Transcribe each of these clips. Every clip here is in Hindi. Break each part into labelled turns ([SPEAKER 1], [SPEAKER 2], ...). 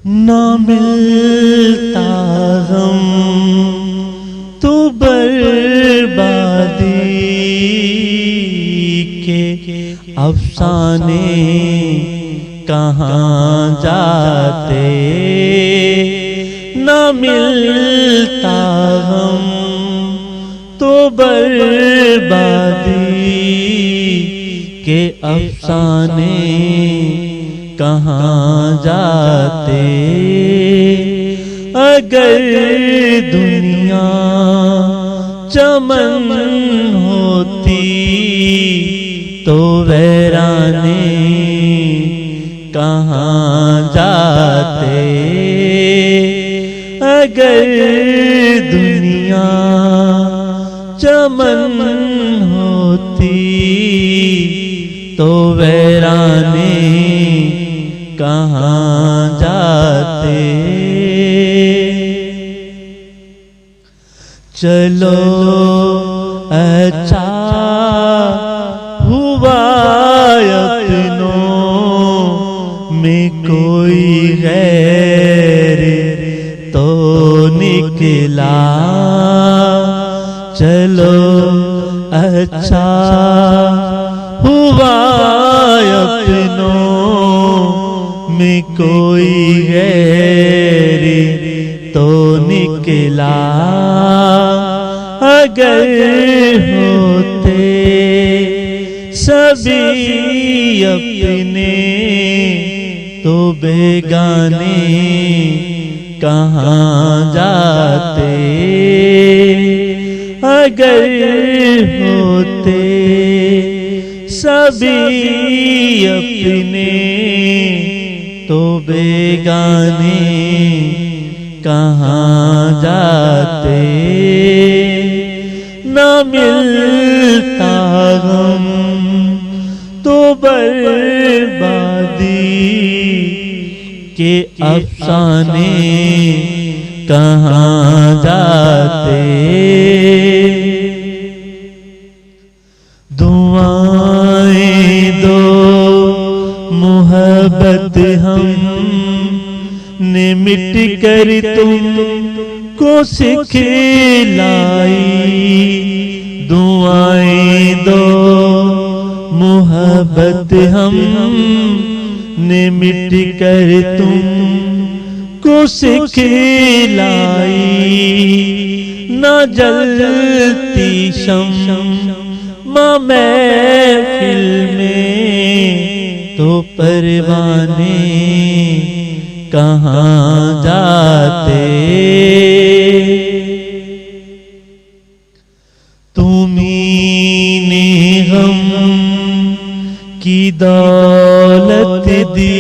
[SPEAKER 1] ना मिलता गम तो बर्बादी के अफसाने कहाँ जाते। ना मिलता गम तो बर्बादी के अफसाने कहाँ जाते। अगर दुनिया चमन होती तो वीराने कहाँ जाते। अगर दुनिया चमन होती तो वीराने कहाँ जाते। चलो अच्छा हुआ अपनों में कोई गैर तो निकला। चलो अच्छा हुआ अपनों में कोई गैर तो निकला। अगर होते सभी अपने तो बेगाने कहाँ जाते। अगर होते सभी अपने तो बेगाने कहाँ जाते। ना मिलता गम तो बर्बादी के अफसाने कहाँ जाते। दुआएं दो मोहब्बत हम ने मिट कर तुमको सिखलाई। दुआएं दो मोहब्बत हम ने मिट कर तुमको सिखलाई। न जलती शम्मा महफिल में तो परवाने कहाँ जाते। तुम्हीं गम की दौलत दी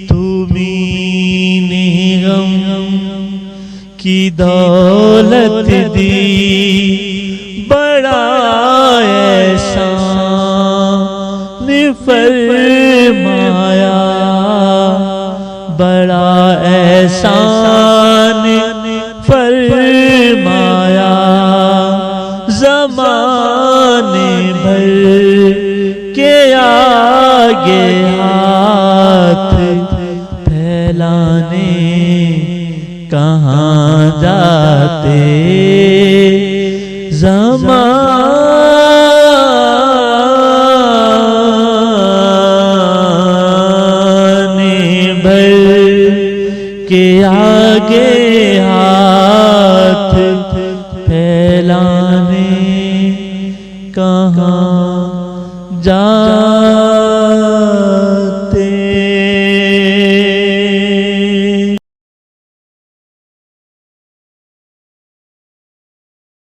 [SPEAKER 1] तुम्हीं गम की दौलत दी। बड़ा एहसान फरमाया बड़ा एहसान फरमाया। ज़माने भर के आगे हाथ फैलाने कहाँ जाते। ज़माने भर के आगे हाथ फैलाने कहाँ जा